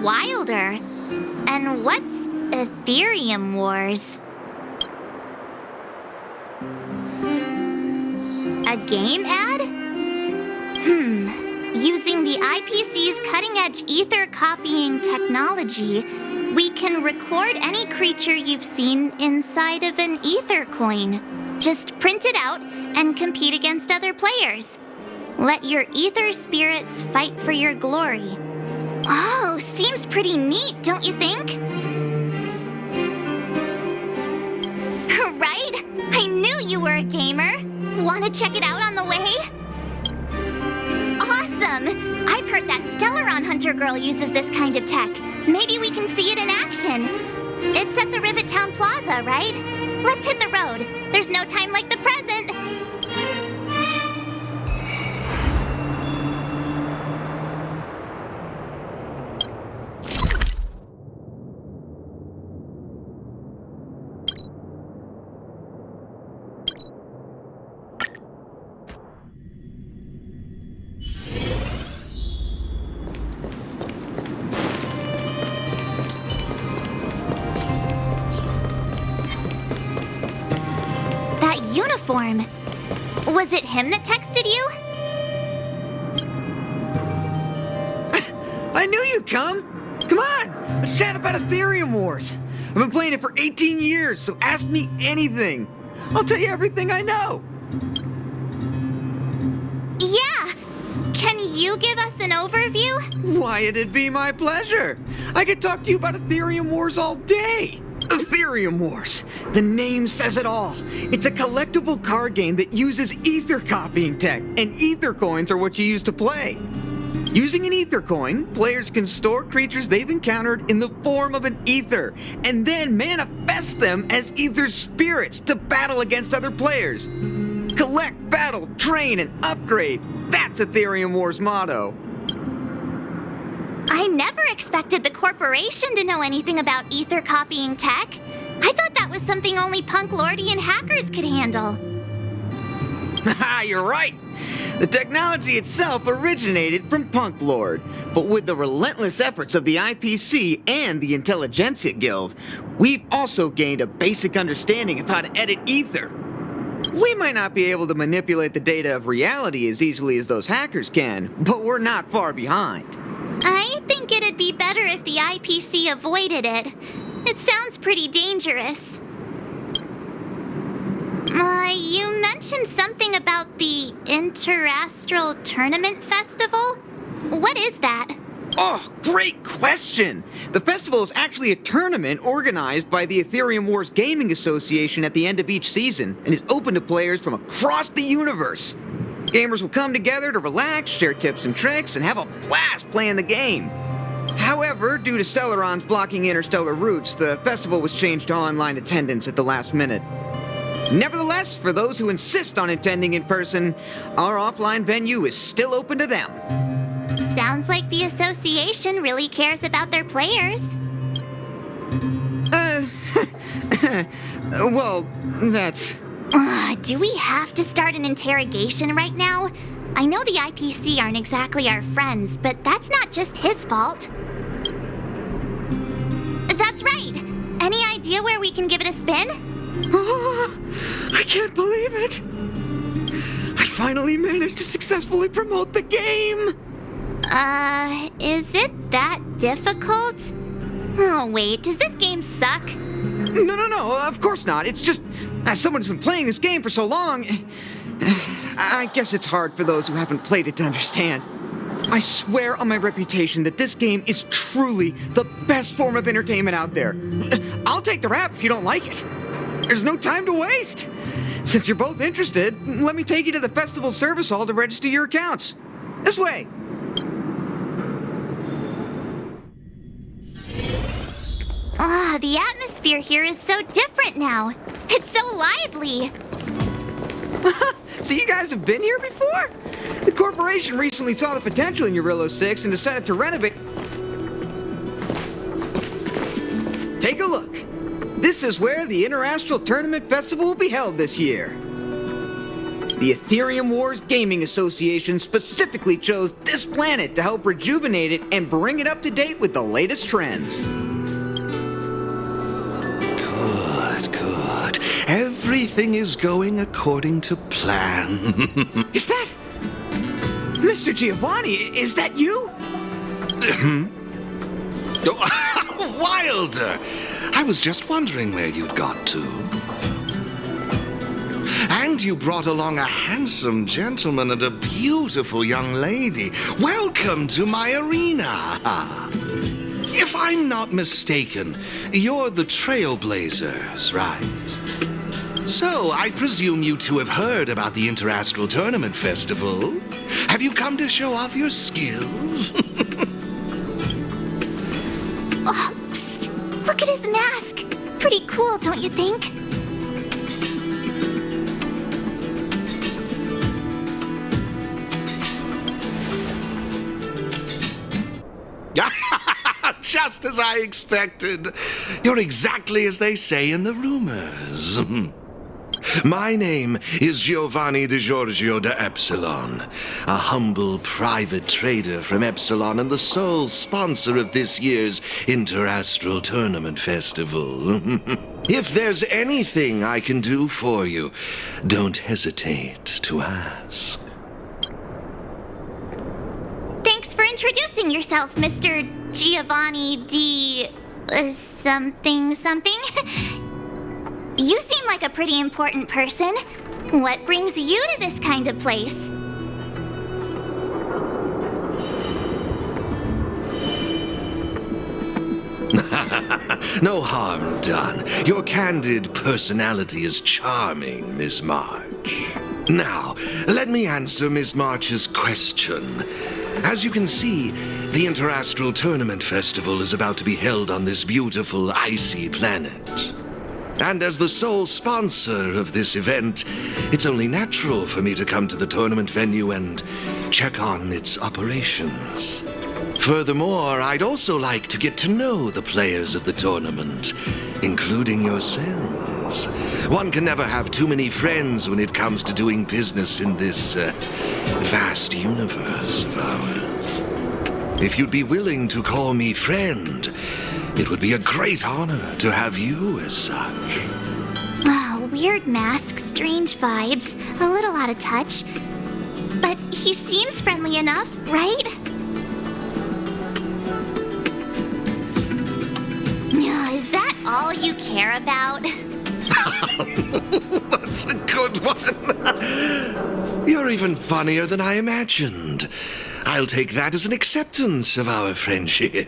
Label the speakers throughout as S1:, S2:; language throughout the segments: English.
S1: wilder. And what's Aetherium Wars? A game ad? Using the IPC's cutting-edge ether copying technology, we can record any creature you've seen inside of an ether coin. Just print it out and compete against other players. Let your ether spirits fight for your glory. Oh, seems pretty neat, don't you think? Right? I knew you were a gamer. Wanna check it out on the way? Awesome! I've heard that Stellaron Hunter girl uses this kind of tech. Maybe we can see it in action. It's at the Rivet Town Plaza, right? Let's hit the road. There's no time like the present. Uniform. Was it him that texted you?
S2: I knew you'd come! Come on! Let's chat about Aetherium Wars! I've been playing it for 18 years, so ask me anything! I'll tell you everything I know!
S1: Yeah! Can you give us an overview?
S2: Why, it'd be my pleasure! I could talk to you about Aetherium Wars all day! Aetherium Wars. The name says it all. It's a collectible card game that uses ether copying tech, and ether coins are what you use to play. Using an ether coin, players can store creatures they've encountered in the form of an ether, and then manifest them as ether spirits to battle against other players. Collect, battle, train, and upgrade. That's Aetherium Wars' motto.
S1: I never expected the corporation to know anything about ether copying tech. I thought that was something only punk lordian hackers could handle.
S2: Haha, you're right! The technology itself originated from Punk Lord, but with the relentless efforts of the IPC and the Intelligentsia Guild, we've also gained a basic understanding of how to edit ether. We might not be able to manipulate the data of reality as easily as those hackers can, but we're not far behind.
S1: I think it'd be better if the IPC avoided it. It sounds pretty dangerous. You mentioned something about the Interastral Tournament Festival? What is that?
S2: Oh, great question! The festival is actually a tournament organized by the Aetherium Wars Gaming Association at the end of each season, and is open to players from across the universe. Gamers will come together to relax, share tips and tricks, and have a blast playing the game. However, due to Stellaron's blocking interstellar routes, the festival was changed to online attendance at the last minute. Nevertheless, for those who insist on attending in person, our offline venue is still open to them.
S1: Sounds like the association really cares about their players.
S2: Well, that's...
S1: Do we have to start an interrogation right now? I know the IPC aren't exactly our friends, but that's not just his fault. That's right! Any idea where we can give it a spin?
S2: I can't believe it! I finally managed to successfully promote the game!
S1: Is it that difficult? Oh, wait, does this game suck?
S2: No, of course not. It's just, as someone who's been playing this game for so long, I guess it's hard for those who haven't played it to understand. I swear on my reputation that this game is truly the best form of entertainment out there. I'll take the rap if you don't like it. There's no time to waste. Since you're both interested, let me take you to the festival service hall to register your accounts. This way.
S1: The atmosphere here is so different now. It's so lively.
S2: So you guys have been here before? The corporation recently saw the potential in Eurillo 6 and decided to renovate. Take a look. This is where the Interastral Tournament Festival will be held this year. The Aetherium Wars Gaming Association specifically chose this planet to help rejuvenate it and bring it up to date with the latest trends.
S3: Good. Everything is going according to plan.
S2: Is that... Mr. Giovanni, is that you?
S3: Wilder! I was just wondering where you'd got to. And you brought along a handsome gentleman and a beautiful young lady. Welcome to my arena. If I'm not mistaken, you're the Trailblazers, right? So, I presume you two have heard about the Interastral Tournament Festival. Have you come to show off your skills?
S1: Oh, psst! Look at his mask! Pretty cool, don't you think?
S3: Just as I expected. You're exactly as they say in the rumors. My name is Giovanni Di Giorgio de Epsilon, a humble private trader from Epsilon and the sole sponsor of this year's Interastral Tournament Festival. If there's anything I can do for you, don't hesitate to ask.
S1: Thanks for introducing yourself, Mr. Giovanni D... something. You seem like a pretty important person. What brings you to this kind of place?
S3: No harm done. Your candid personality is charming, Miss March. Now, let me answer Miss March's question. As you can see, the Interastral Tournament Festival is about to be held on this beautiful, icy planet. And as the sole sponsor of this event, it's only natural for me to come to the tournament venue and check on its operations. Furthermore, I'd also like to get to know the players of the tournament, including yourselves. One can never have too many friends when it comes to doing business in this vast universe of ours. If you'd be willing to call me friend, it would be a great honor to have you as such.
S1: Oh, weird mask, strange vibes, a little out of touch. But he seems friendly enough, right? Is that all you care about?
S3: That's a good one. You're even funnier than I imagined. I'll take that as an acceptance of our friendship.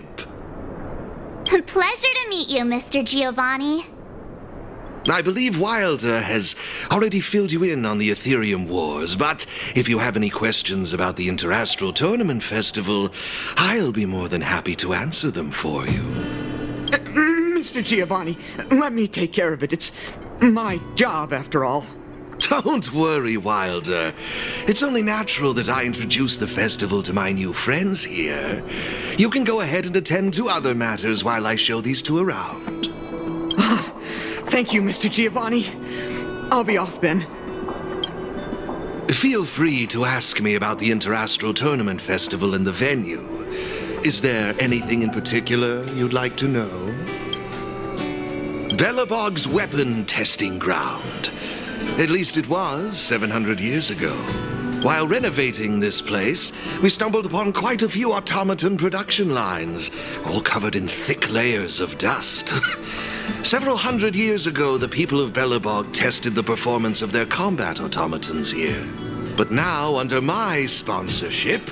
S1: Pleasure to meet you, Mr. Giovanni.
S3: I believe Wilder has already filled you in on the Aetherium Wars, but if you have any questions about the Interastral Tournament Festival, I'll be more than happy to answer them for you.
S2: Mr. Giovanni, let me take care of it. It's my job, after all.
S3: Don't worry, Wilder. It's only natural that I introduce the festival to my new friends here. You can go ahead and attend to other matters while I show these two around.
S2: Thank you, Mr. Giovanni. I'll be off then.
S3: Feel free to ask me about the Interastral Tournament Festival and the venue. Is there anything in particular you'd like to know? Belobog's weapon testing ground. At least it was 700 years ago. While renovating this place, we stumbled upon quite a few automaton production lines, all covered in thick layers of dust. Several hundred years ago, the people of Belobog tested the performance of their combat automatons here. But now, under my sponsorship,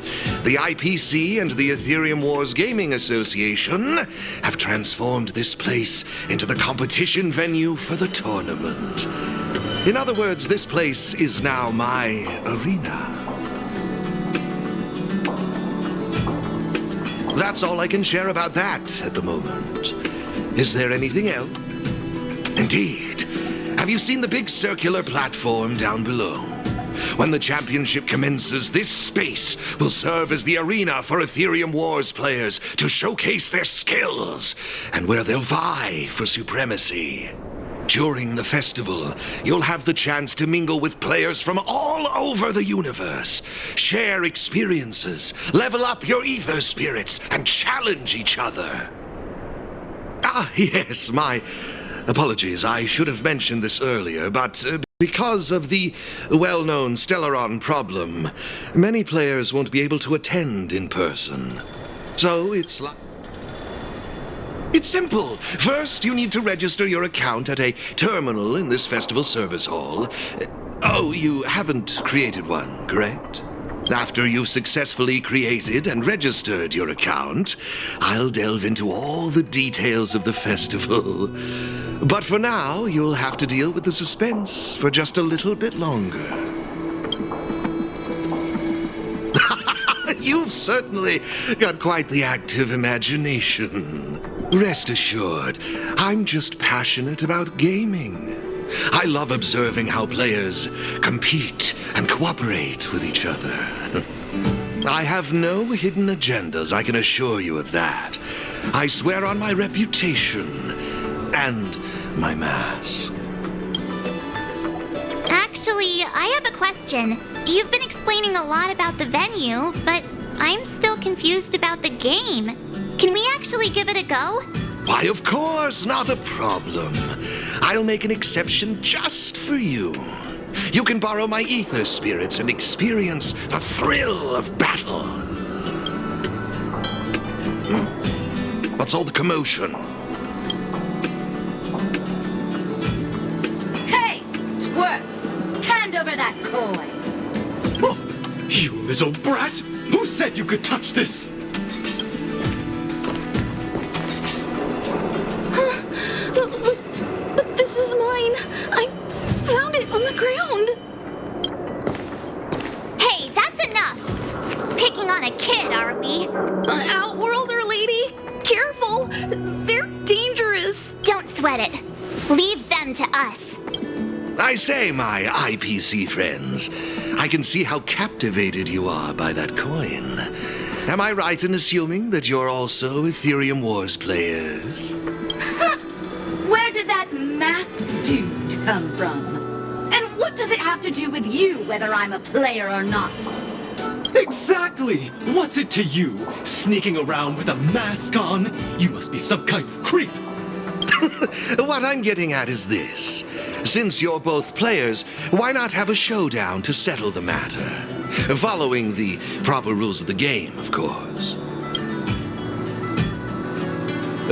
S3: the IPC and the Aetherium Wars Gaming Association have transformed this place into the competition venue for the tournament. In other words, this place is now my arena. That's all I can share about that at the moment. Is there anything else? Indeed. Have you seen the big circular platform down below? When the championship commences, this space will serve as the arena for Aetherium Wars players to showcase their skills and where they'll vie for supremacy. During the festival, you'll have the chance to mingle with players from all over the universe, share experiences, level up your ether spirits, and challenge each other. Ah, yes, my apologies. I should have mentioned this earlier, but because of the well-known Stellaron problem, many players won't be able to attend in person. So it's simple. First, you need to register your account at a terminal in this festival service hall. Oh, you haven't created one, correct? After you've successfully created and registered your account, I'll delve into all the details of the festival. But for now, you'll have to deal with the suspense for just a little bit longer. You've certainly got quite the active imagination. Rest assured, I'm just passionate about gaming. I love observing how players compete and cooperate with each other. I have no hidden agendas, I can assure you of that. I swear on my reputation and my mask.
S1: Actually, I have a question. You've been explaining a lot about the venue, but I'm still confused about the game. Can we actually give it a go?
S3: Why, of course, not a problem. I'll make an exception just for you. You can borrow my ether spirits and experience the thrill of battle. What's all the commotion?
S4: Hey, twerp! Hand over that coin!
S5: Oh, you little brat! Who said you could touch this?
S6: But this is mine. I found it on the ground.
S1: Hey, that's enough! Picking on a kid, are we?
S6: Outworlder lady, careful. They're dangerous.
S1: Don't sweat it. Leave them to us.
S3: I say, my IPC friends, I can see how captivated you are by that coin. Am I right in assuming that you're also Aetherium Wars players?
S4: Where did that masked dude come from? And what does it have to do with you, whether I'm a player or not?
S5: Exactly! What's it to you? Sneaking around with a mask on? You must be some kind of creep.
S3: What I'm getting at is this. Since you're both players, why not have a showdown to settle the matter? Following the proper rules of the game, of course.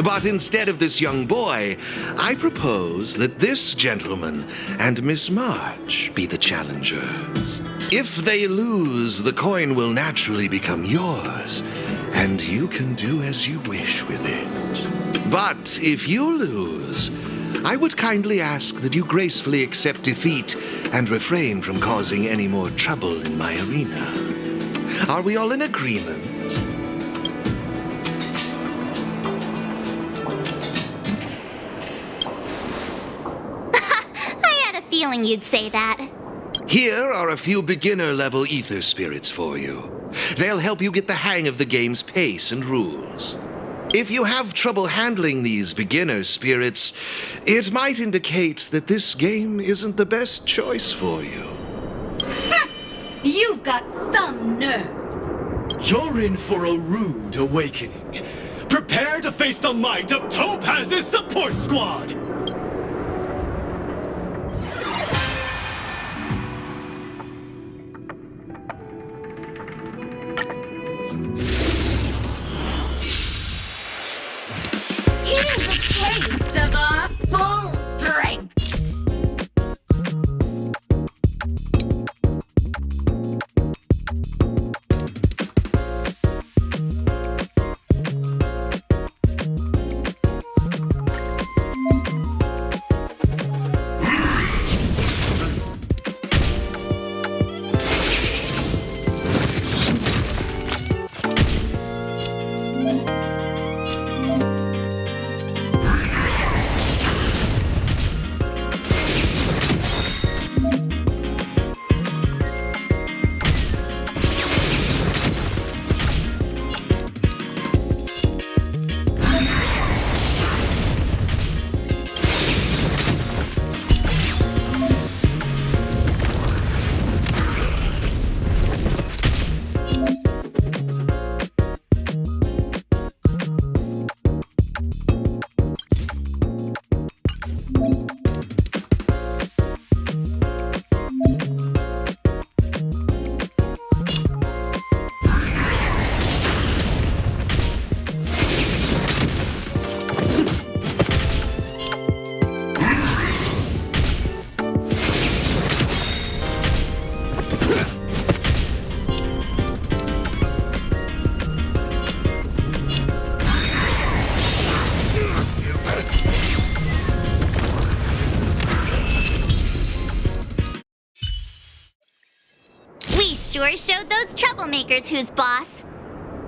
S3: But instead of this young boy, I propose that this gentleman and Miss March be the challengers. If they lose, the coin will naturally become yours, and you can do as you wish with it. But if you lose, I would kindly ask that you gracefully accept defeat and refrain from causing any more trouble in my arena. Are we all in agreement?
S1: Feeling you'd say that.
S3: Here are a few beginner-level ether spirits for you. They'll help you get the hang of the game's pace and rules. If you have trouble handling these beginner spirits, it might indicate that this game isn't the best choice for you.
S4: You've got some nerve.
S5: You're in for a rude awakening. Prepare to face the might of Topaz's support squad!
S4: Here's a taste of our full strength.
S1: sure showed those troublemakers who's boss.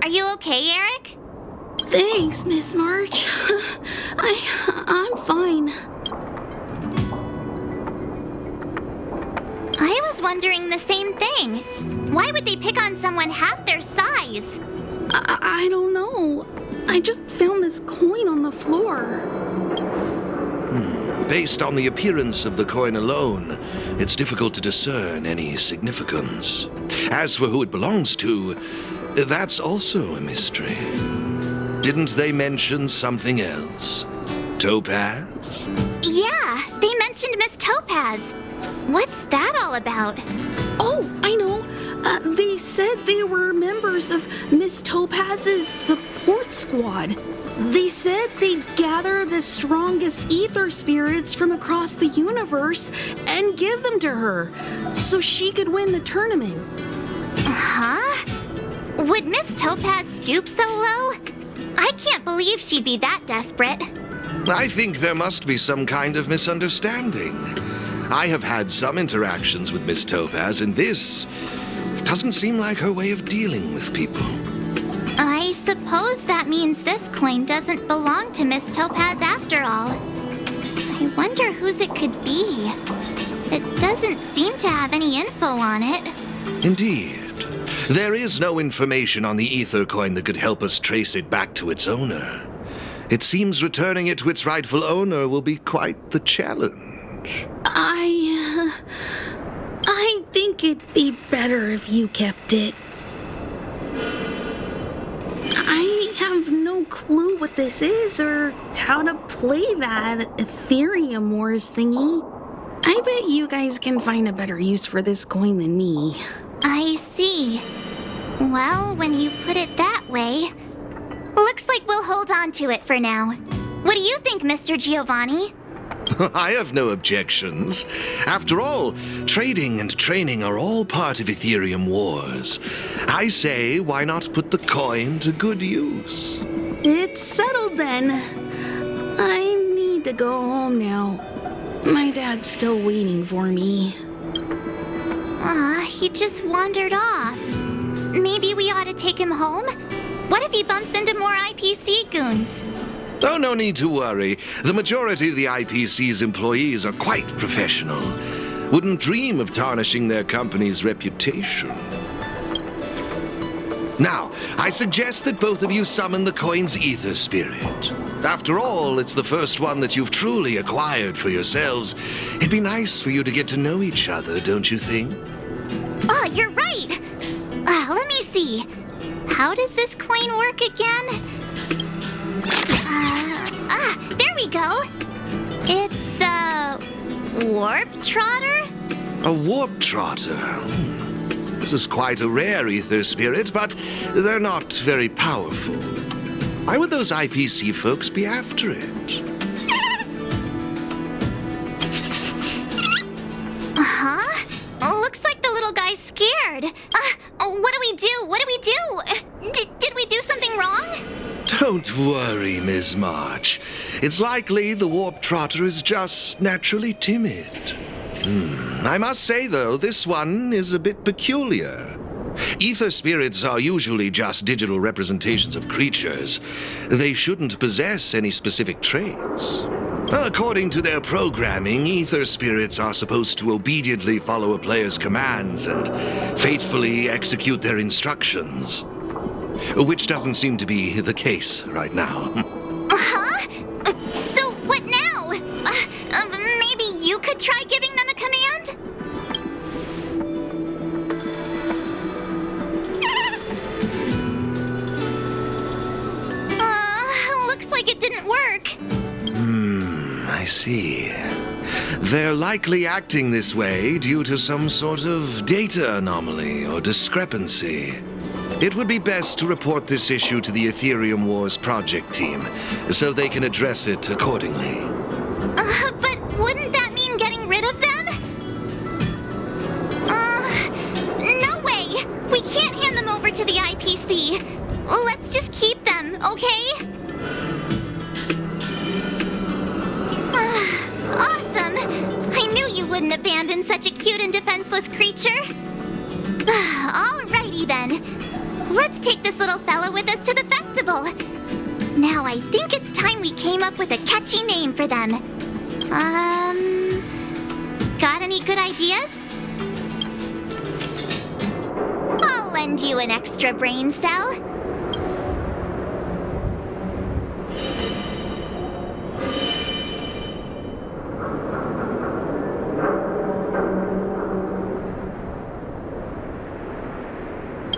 S1: Are you okay, Eric?
S6: Thanks, Miss March. I'm fine.
S1: I was wondering the same thing. Why would they pick on someone half their size?
S6: I don't know. I just found this coin on the floor.
S3: Based on the appearance of the coin alone, it's difficult to discern any significance. As for who it belongs to, that's also a mystery. Didn't they mention something else? Topaz?
S1: Yeah, they mentioned Miss Topaz. What's that all about?
S6: Oh, I know. They said they were members of Miss Topaz's support squad. They said they'd gather the strongest ether spirits from across the universe and give them to her so she could win the tournament.
S1: Huh? Would Miss Topaz stoop so low? I can't believe she'd be that desperate.
S3: I think there must be some kind of misunderstanding. I have had some interactions with Miss Topaz, and this doesn't seem like her way of dealing with people.
S1: I suppose that means this coin doesn't belong to Miss Topaz after all. I wonder whose it could be. It doesn't seem to have any info on it.
S3: Indeed. There is no information on the ether coin that could help us trace it back to its owner. It seems returning it to its rightful owner will be quite the challenge.
S6: I think it'd be better if you kept it. I have no clue what this is or how to play that Aetherium Wars thingy. I bet you guys can find a better use for this coin than me.
S1: I see. Well, when you put it that way, looks like we'll hold on to it for now. What do you think, Mr. Giovanni?
S3: I have no objections. After all, trading and training are all part of Aetherium Wars. I say, why not put the coin to good use?
S6: It's settled then. I need to go home now. My dad's still waiting for me.
S1: He just wandered off. Maybe we ought to take him home? What if he bumps into more IPC goons?
S3: Oh, no need to worry. The majority of the IPC's employees are quite professional. Wouldn't dream of tarnishing their company's reputation. Now, I suggest that both of you summon the coin's ether spirit. After all, it's the first one that you've truly acquired for yourselves. It'd be nice for you to get to know each other, don't you think?
S1: Oh, you're right! Let me see. How does this coin work again? There we go! It's a warp trotter?
S3: A warp trotter? This is quite a rare ether spirit, but they're not very powerful. Why would those IPC folks be after it?
S1: Looks like the little guy's scared. What do we do? What do we do? Did we do something wrong?
S3: Don't worry, Ms. March. It's likely the warp trotter is just naturally timid. I must say, though, this one is a bit peculiar. Ether spirits are usually just digital representations of creatures. They shouldn't possess any specific traits. According to their programming, ether spirits are supposed to obediently follow a player's commands and faithfully execute their instructions. Which doesn't seem to be the case right now.
S1: So what now? Maybe you could try giving them a command? Looks like it didn't work.
S3: I see. They're likely acting this way due to some sort of data anomaly or discrepancy. It would be best to report this issue to the Aetherium Wars project team, so they can address it accordingly.
S1: But wouldn't that mean getting rid of them? No way! We can't hand them over to the IPC. Let's just keep them, okay? Awesome! I knew you wouldn't abandon such a cute and defenseless creature. Alrighty then. Let's take this little fella with us to the festival. Now I think it's time we came up with a catchy name for them. Got any good ideas? I'll lend you an extra brain cell.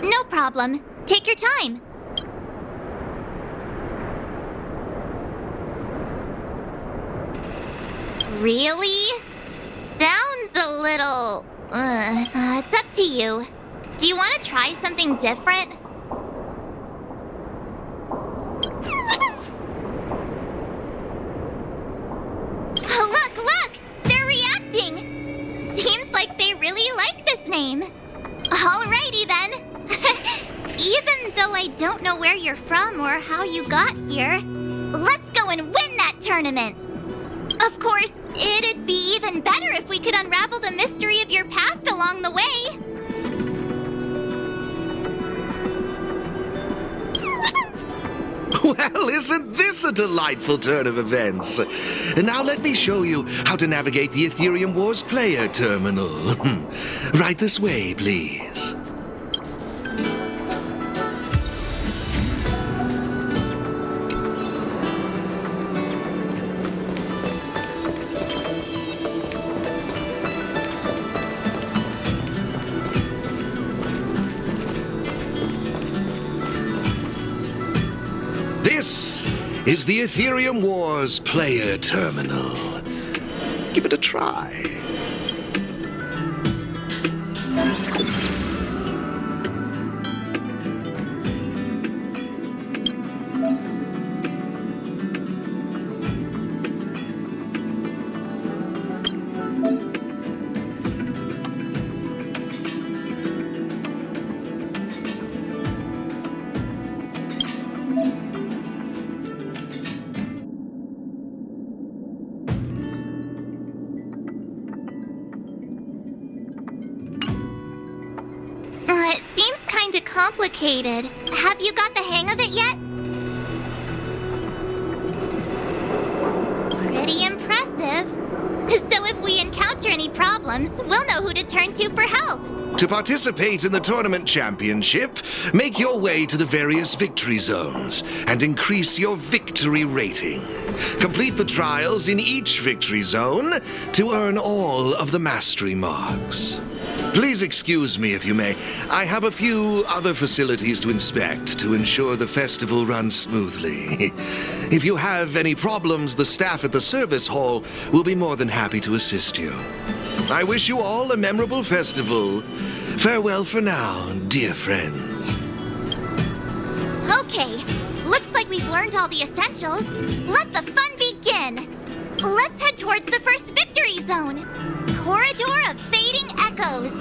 S1: No problem. Take your time. Really? Sounds a little... it's up to you. Do you want to try something different? Look! They're reacting! Seems like they really like this name. Alrighty then. Even though I don't know where you're from or how you got here, let's go and win that tournament. Of course, it'd be even better if we could unravel the mystery of your past along the way.
S3: Well, isn't this a delightful turn of events? Now let me show you how to navigate the Aetherium Wars player terminal. Right this way, please. This is the Aetherium Wars player terminal. Give it a try.
S1: It seems kinda complicated. Have you got the hang of it yet? Pretty impressive. So if we encounter any problems, we'll know who to turn to for help.
S3: To participate in the tournament championship, make your way to the various victory zones and increase your victory rating. Complete the trials in each victory zone to earn all of the mastery marks. Please excuse me if you may. I have a few other facilities to inspect to ensure the festival runs smoothly. If you have any problems, the staff at the service hall will be more than happy to assist you. I wish you all a memorable festival. Farewell for now, dear friends.
S1: Okay, looks like we've learned all the essentials. Let the fun begin. Let's head towards the first victory zone. Corridor of Fading Echoes.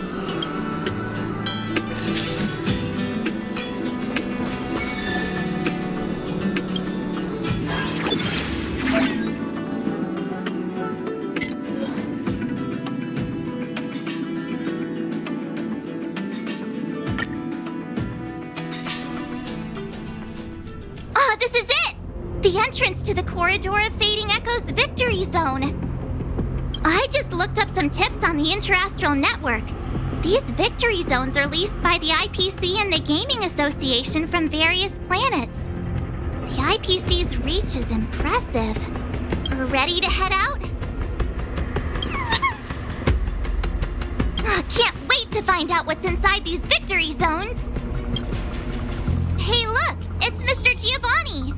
S1: This is it! The entrance to the Corridor of Fading Echoes Victory Zone. I just looked up some tips on the Interastral Network. These victory zones are leased by the IPC and the Gaming Association from various planets. The IPC's reach is impressive. Ready to head out? Can't wait to find out what's inside these victory zones. Hey, look! It's Mr. Giovanni!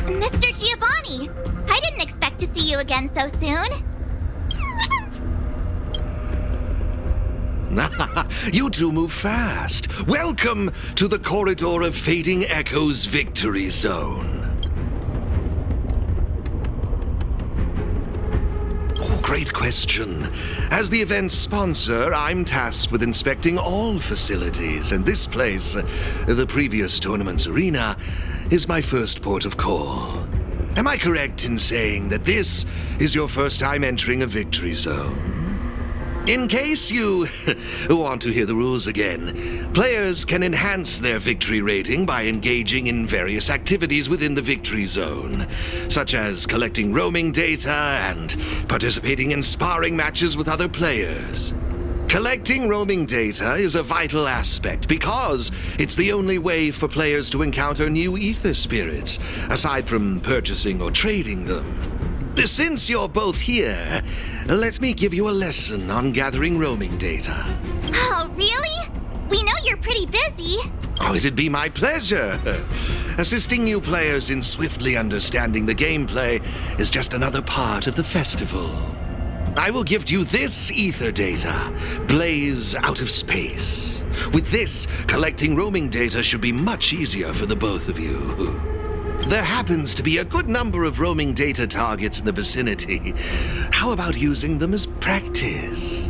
S1: Mr. Giovanni! I didn't expect to see you again so soon.
S3: You two move fast. Welcome to the Corridor of Fading Echoes Victory Zone. Oh, great question. As the event's sponsor, I'm tasked with inspecting all facilities, and this place, the previous tournament's arena, is my first port of call. Am I correct in saying that this is your first time entering a victory zone? In case you want to hear the rules again, players can enhance their victory rating by engaging in various activities within the victory zone, such as collecting roaming data and participating in sparring matches with other players. Collecting roaming data is a vital aspect because it's the only way for players to encounter new ether spirits, aside from purchasing or trading them. Since you're both here, let me give you a lesson on gathering roaming data.
S1: Oh, really? We know you're pretty busy.
S3: Oh, it'd be my pleasure. Assisting new players in swiftly understanding the gameplay is just another part of the festival. I will gift you this ether data, Blaze Out of Space. With this, collecting roaming data should be much easier for the both of you. There happens to be a good number of roaming data targets in the vicinity. How about using them as practice?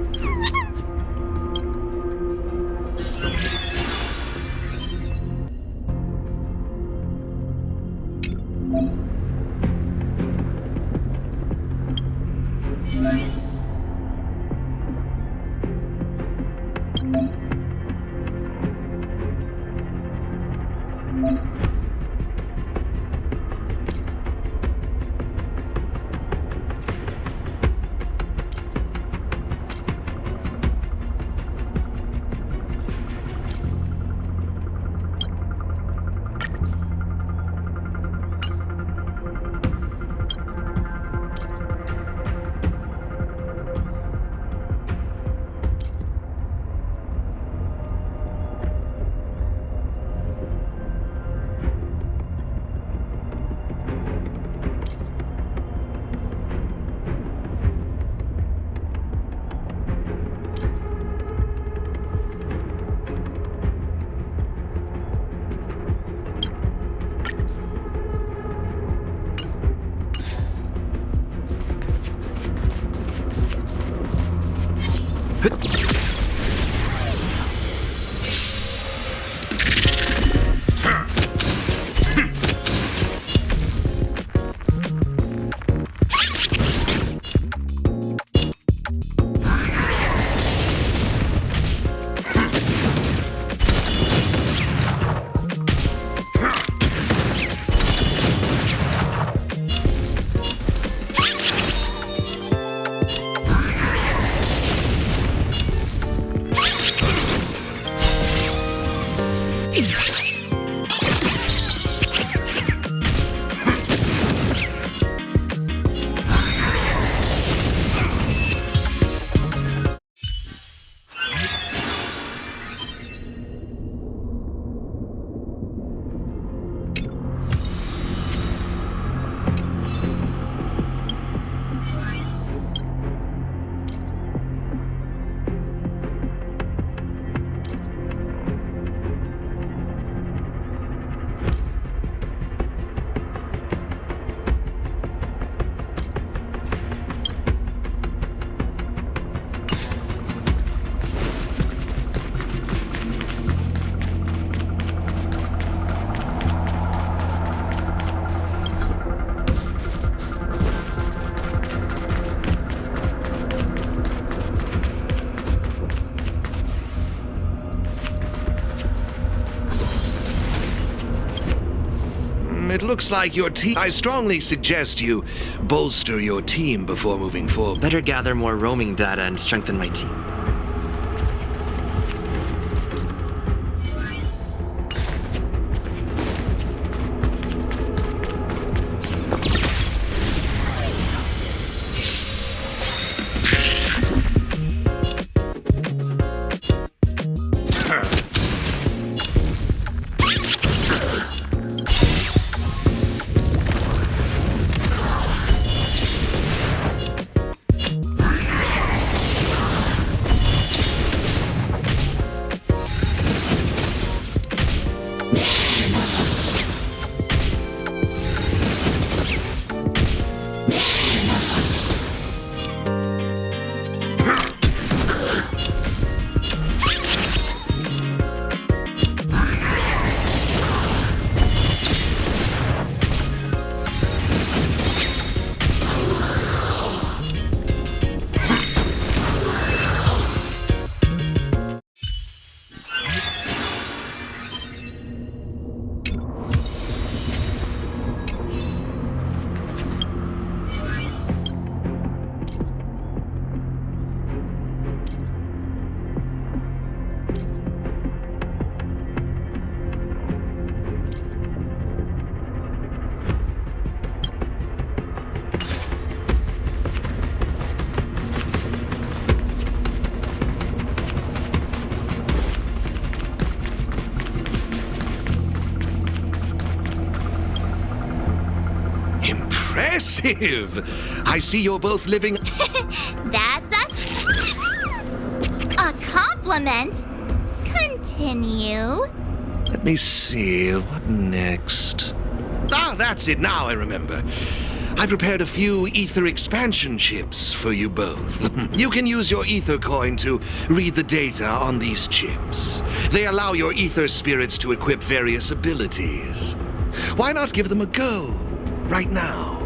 S3: It looks like your team... I strongly suggest you bolster your team before moving forward.
S7: Better gather more roaming data and strengthen my team.
S3: impressive. I see you're both living...
S1: That's a compliment. Continue.
S3: Let me see, what next? Ah, that's it, now I remember. I prepared a few ether expansion chips for you both. You can use your ether coin to read the data on these chips. They allow your ether spirits to equip various abilities. Why not give them a go, right now?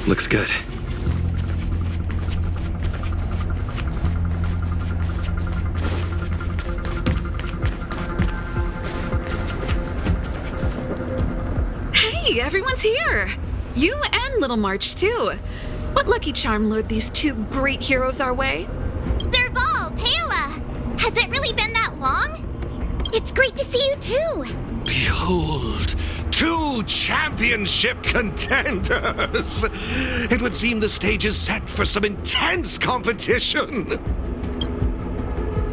S7: Looks good.
S6: Hey, everyone's here! You and Little March, too. What lucky charm lured these two great heroes our way?
S1: Serval, Pela! Has it really been that long? It's great to see you too!
S3: Behold, two championship contenders! It would seem the stage is set for some intense competition.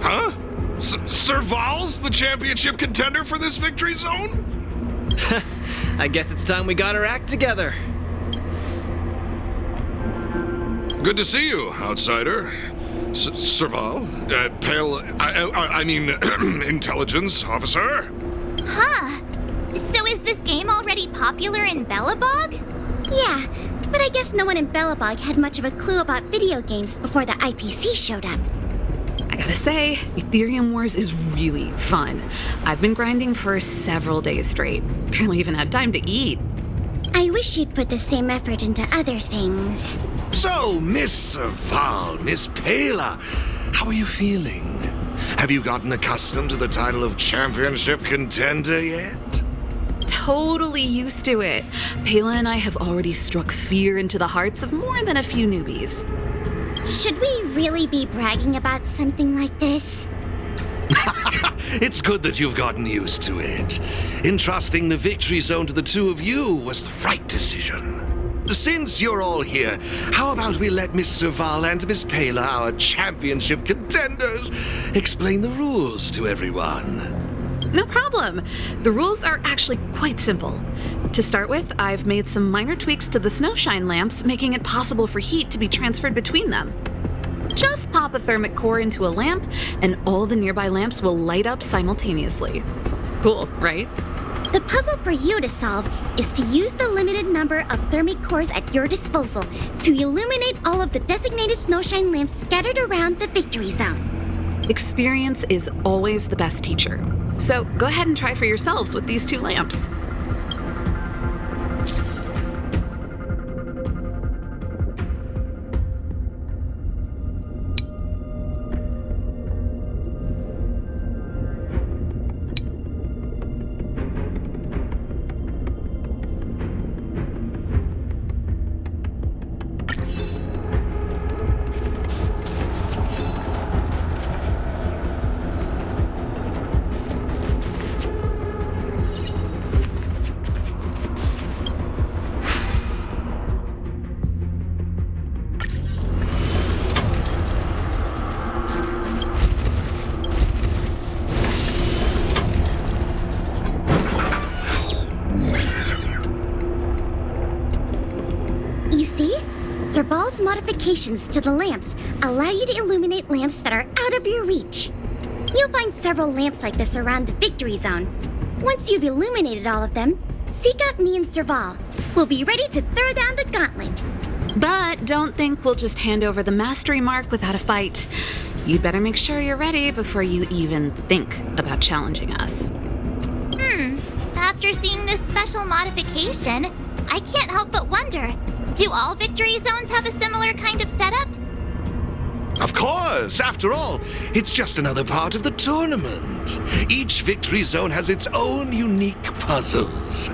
S8: Huh? Serval's the championship contender for this victory zone?
S7: I guess it's time we got our act together.
S8: Good to see you, outsider. Serval? Pale... I mean, intelligence officer?
S1: Huh. So is this game already popular in Belobog?
S9: Yeah, but I guess no one in Belobog had much of a clue about video games before the IPC showed up.
S6: I gotta say, Aetherium Wars is really fun. I've been grinding for several days straight. Barely even had time to eat.
S9: I wish you'd put the same effort into other things.
S3: So, Miss Serval, Miss Pela, how are you feeling? Have you gotten accustomed to the title of championship contender yet?
S6: Totally used to it. Pela and I have already struck fear into the hearts of more than a few newbies.
S9: Should we really be bragging about something like this?
S3: It's good that you've gotten used to it. Entrusting the victory zone to the two of you was the right decision. Since you're all here, how about we let Miss Serval and Miss Pela, our championship contenders, explain the rules to everyone?
S6: No problem. The rules are actually quite simple. To start with, I've made some minor tweaks to the snowshine lamps, making it possible for heat to be transferred between them. Just pop a thermic core into a lamp, and all the nearby lamps will light up simultaneously. Cool, right?
S9: The puzzle for you to solve is to use the limited number of thermic cores at your disposal to illuminate all of the designated snowshine lamps scattered around the victory zone.
S6: Experience is always the best teacher. So go ahead and try for yourselves with these 2 lamps.
S9: Serval's modifications to the lamps allow you to illuminate lamps that are out of your reach. You'll find several lamps like this around the victory zone. Once you've illuminated all of them, seek out me and Serval. We'll be ready to throw down the gauntlet.
S6: But don't think we'll just hand over the mastery mark without a fight. You'd better make sure you're ready before you even think about challenging us.
S1: After seeing this special modification, I can't help but wonder, do all victory zones have a similar kind of setup?
S3: Of course! After all, it's just another part of the tournament. Each victory zone has its own unique puzzles.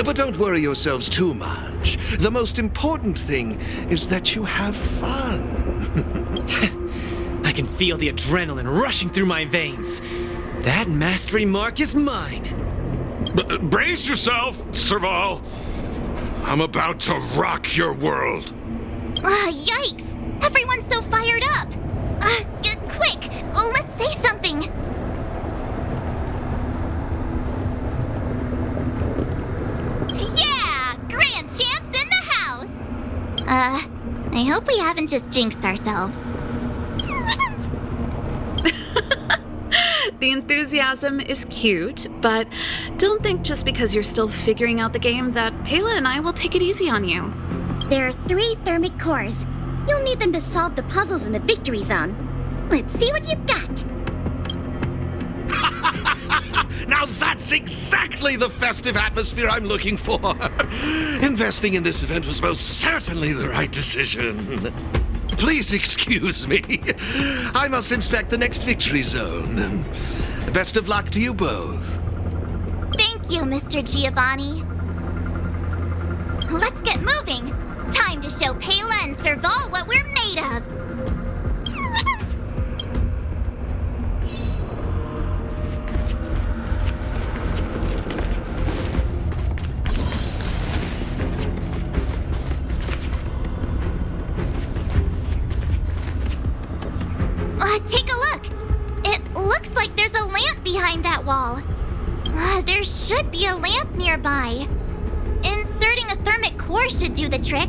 S3: But don't worry yourselves too much. The most important thing is that you have fun.
S7: I can feel the adrenaline rushing through my veins. That mastery mark is mine.
S8: Brace yourself, Serval. I'm about to rock your world.
S1: Yikes! Everyone's so fired up! Quick! Let's say something! Yeah! Grand Champs in the house! I hope we haven't just jinxed ourselves.
S6: The enthusiasm is cute, but don't think just because you're still figuring out the game that Pela and I will take it easy on you.
S9: There are 3 thermic cores. You'll need them to solve the puzzles in the victory zone. Let's see what you've got.
S3: Now that's exactly the festive atmosphere I'm looking for. Investing in this event was most certainly the right decision. Please excuse me. I must inspect the next victory zone. Best of luck to you both.
S1: Thank you, Mr. Giovanni. Let's get moving. Time to show Pela and Serval what we're made of. Take a look. It looks like there's a lamp behind that wall. There should be a lamp nearby. Inserting a thermic core should do the trick.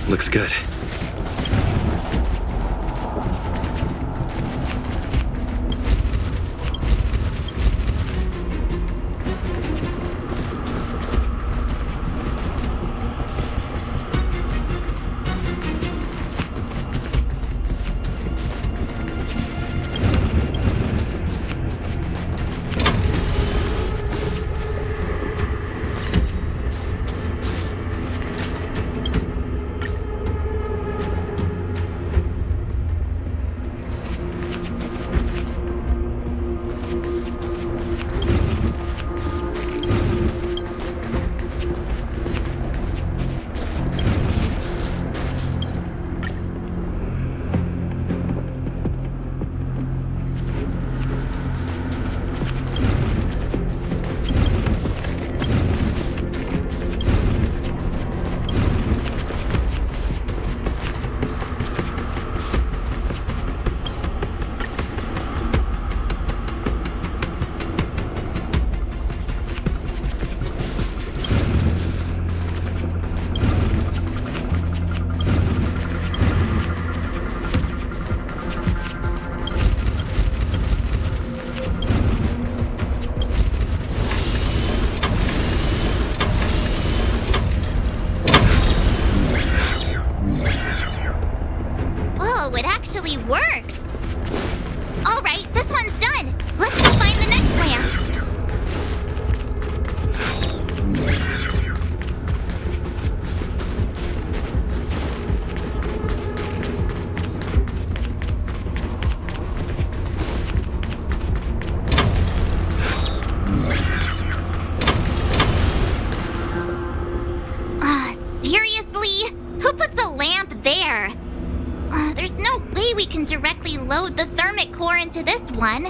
S7: Looks good.
S1: can directly load the thermic core into this one.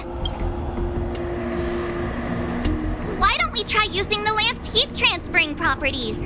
S1: Why don't we try using the lamp's heat transferring properties?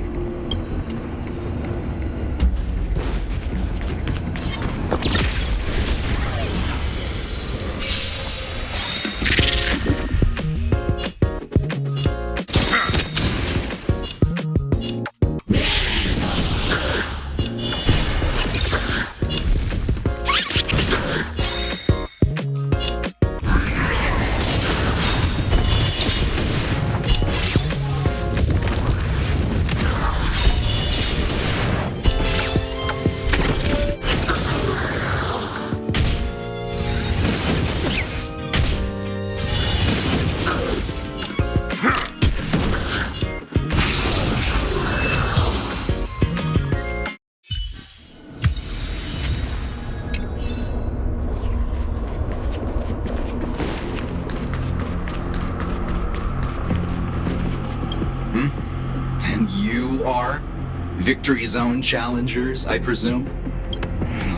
S10: And you are? Victory Zone challengers, I presume?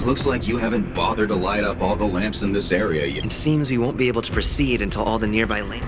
S10: Looks like you haven't bothered to light up all the lamps in this area yet.
S7: It seems we won't be able to proceed until all the nearby lamps.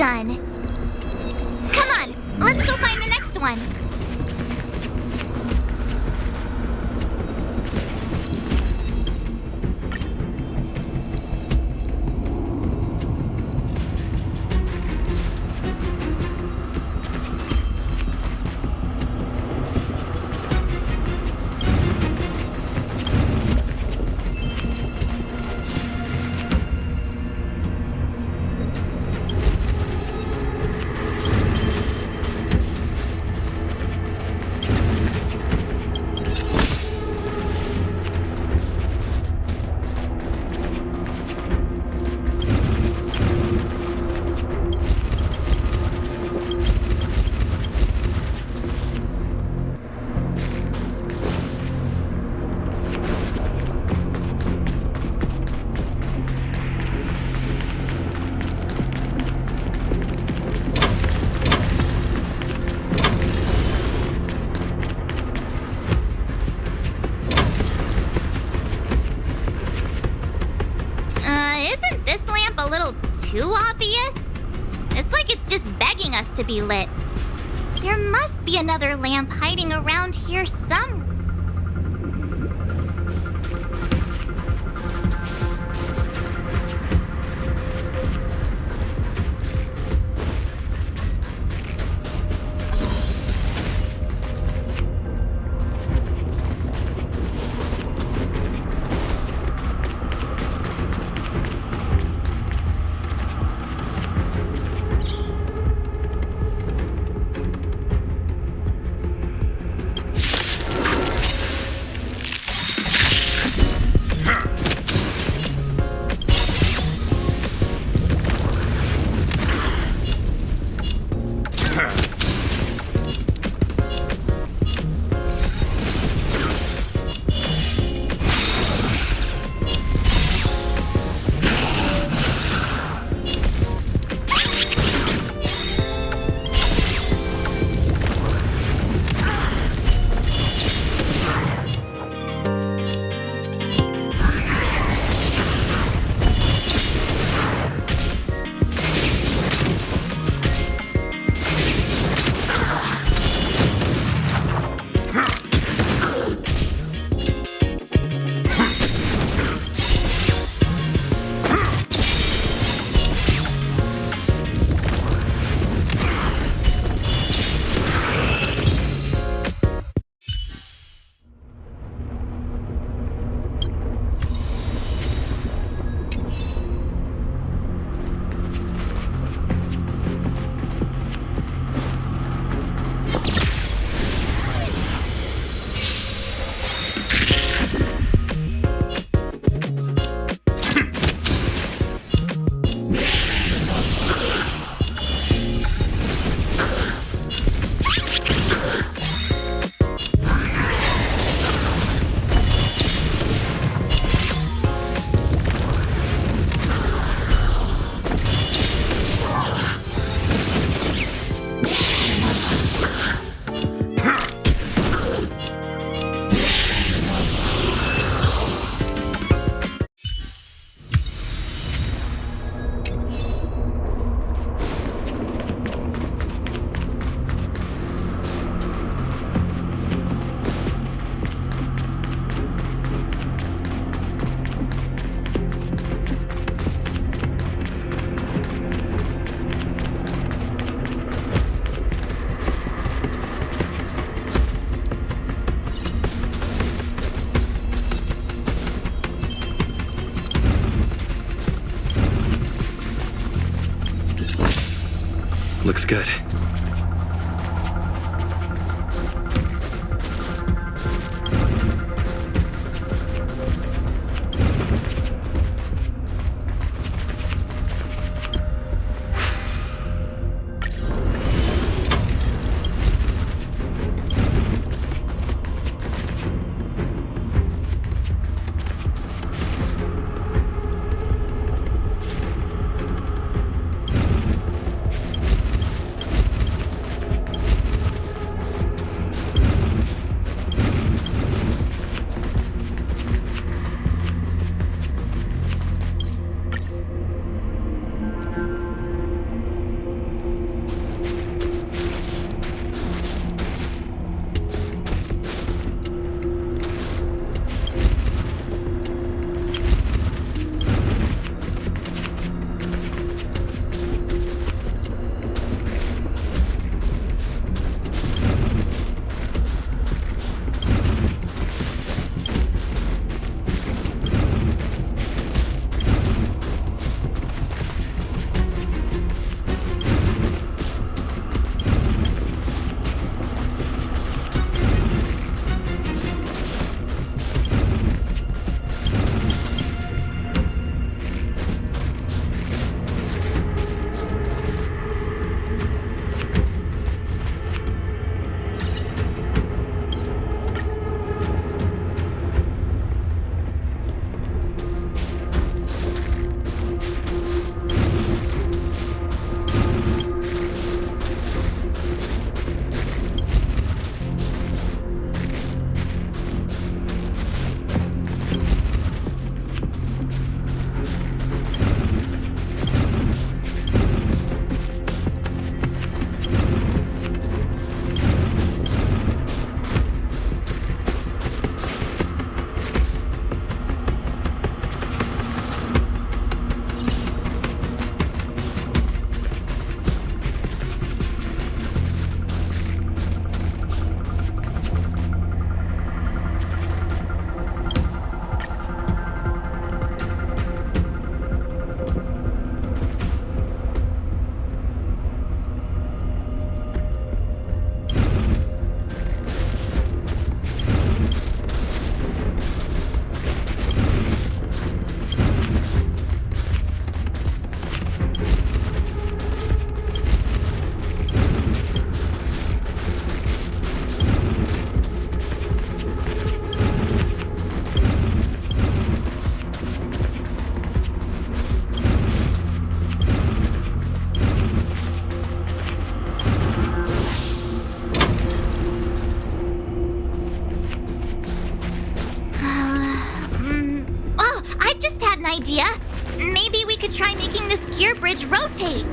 S1: done. Come on, let's go find the next one. Isn't this lamp a little too obvious? It's like it's just begging us to be lit. There must be another lamp hiding around here somewhere.
S7: Looks good.
S1: idea. Maybe we could try making this gear bridge rotate.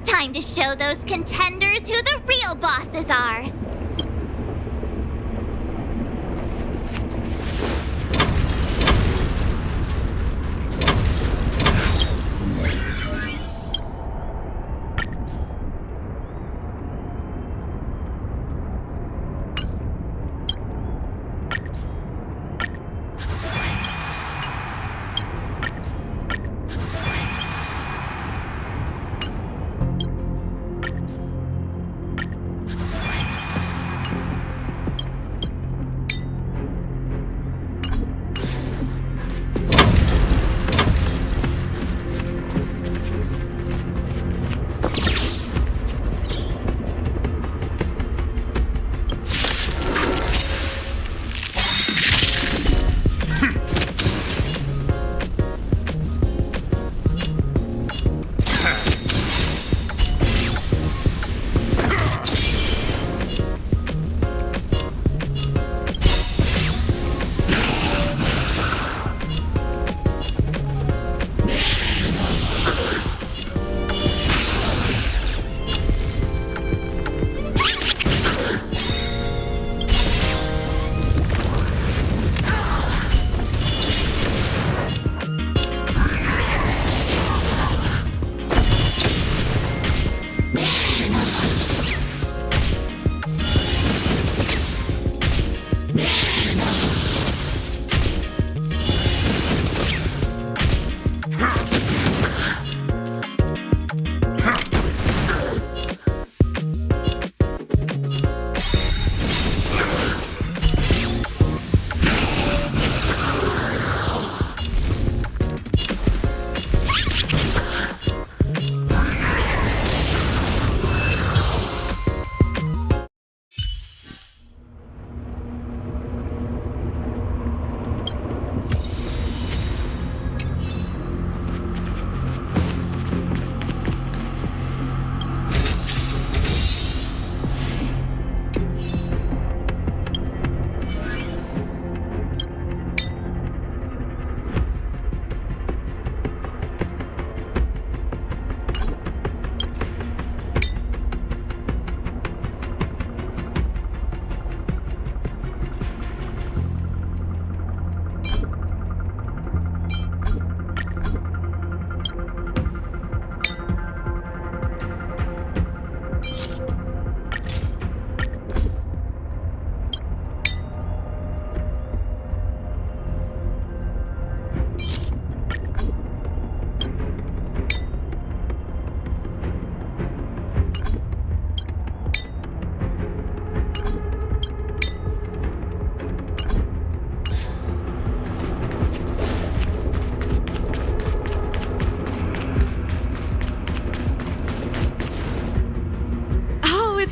S1: Time to show those contenders who the real bosses are.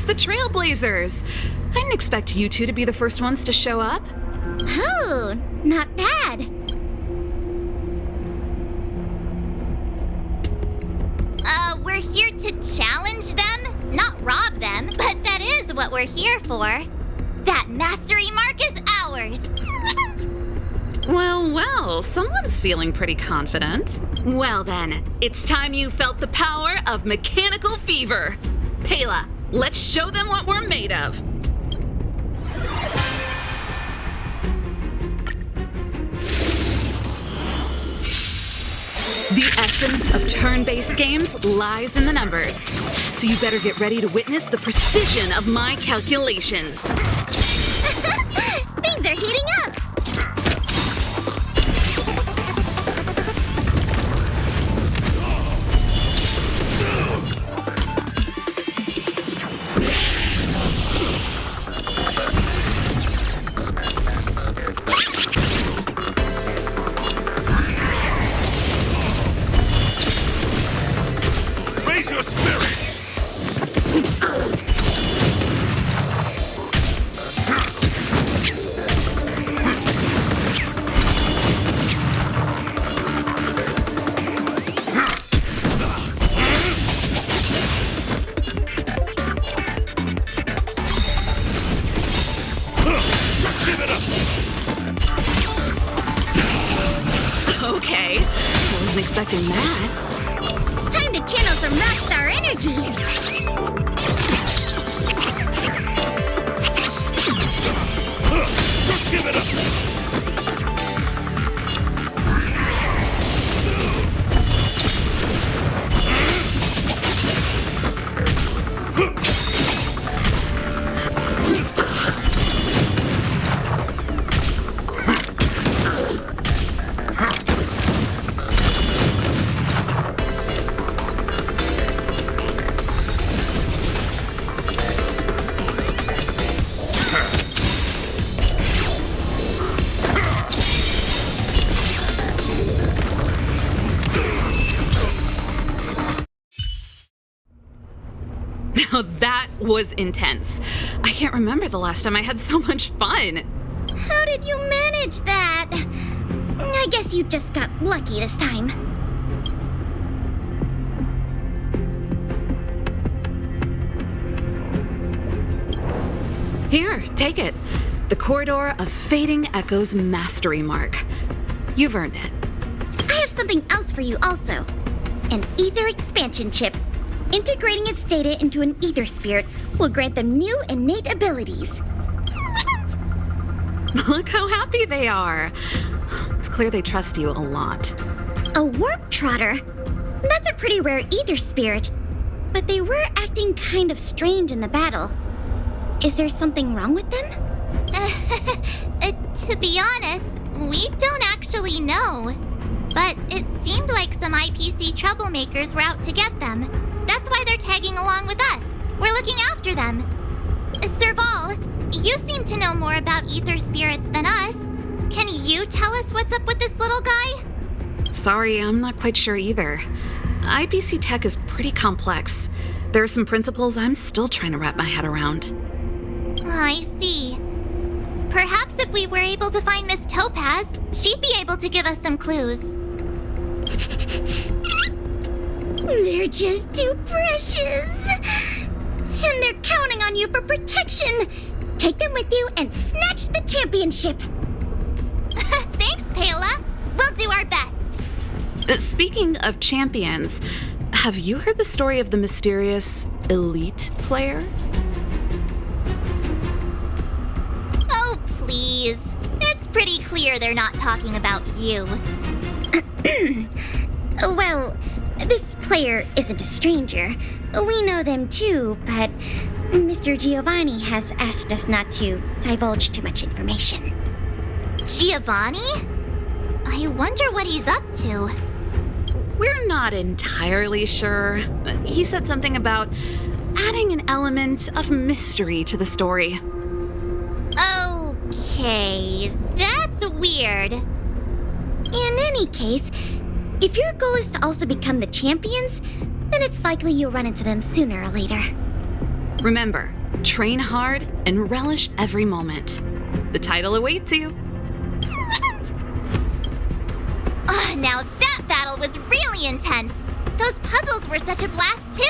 S11: The Trailblazers! I didn't expect you two to be the first ones to show up.
S9: Oh, not bad.
S1: We're here to challenge them, not rob them, but that is what we're here for. That mastery mark is ours.
S11: Well, someone's feeling pretty confident. Well then, it's time you felt the power of mechanical fever. Pela, let's show them what we're made of. The essence of turn-based games lies in the numbers. So you better get ready to witness the precision of my calculations.
S9: Things are heating up!
S8: Raise your spirits!
S11: Okay, I wasn't expecting that.
S9: Time to channel some rockstar energy!
S8: Just give it up!
S11: Now that was intense. I can't remember the last time I had so much fun.
S9: How did you manage that? I guess you just got lucky this time.
S11: Here, take it. The Corridor of Fading Echoes Mastery Mark. You've earned it.
S9: I have something else for you also. An ether expansion chip. Integrating its data into an ether spirit will grant them new innate abilities.
S11: Look how happy they are. It's clear they trust you a lot.
S9: A warp trotter? That's a pretty rare ether spirit. But they were acting kind of strange in the battle. Is there something wrong with them?
S1: To be honest, we don't actually know. But it seemed like some IPC troublemakers were out to get them. That's why they're tagging along with us. We're looking after them. Serval, you seem to know more about ether spirits than us. Can you tell us what's up with this little guy?
S11: Sorry, I'm not quite sure either. IPC tech is pretty complex. There are some principles I'm still trying to wrap my head around.
S1: I see. Perhaps if we were able to find Miss Topaz, she'd be able to give us some clues.
S9: They're just too precious. And they're counting on you for protection. Take them with you and snatch the championship.
S1: Thanks, Pela. We'll do our best.
S11: Speaking of champions, have you heard the story of the mysterious elite player?
S1: Oh, please. It's pretty clear they're not talking about you.
S9: Well, this player isn't a stranger. We know them too, but Mr. Giovanni has asked us not to divulge too much information.
S1: Giovanni? I wonder what he's up to.
S11: We're not entirely sure. He said something about adding an element of mystery to the story.
S1: Okay, that's weird.
S9: In any case, if your goal is to also become the champions, then it's likely you'll run into them sooner or later.
S11: Remember, train hard and relish every moment. The title awaits you.
S1: Now that battle was really intense. Those puzzles were such a blast too.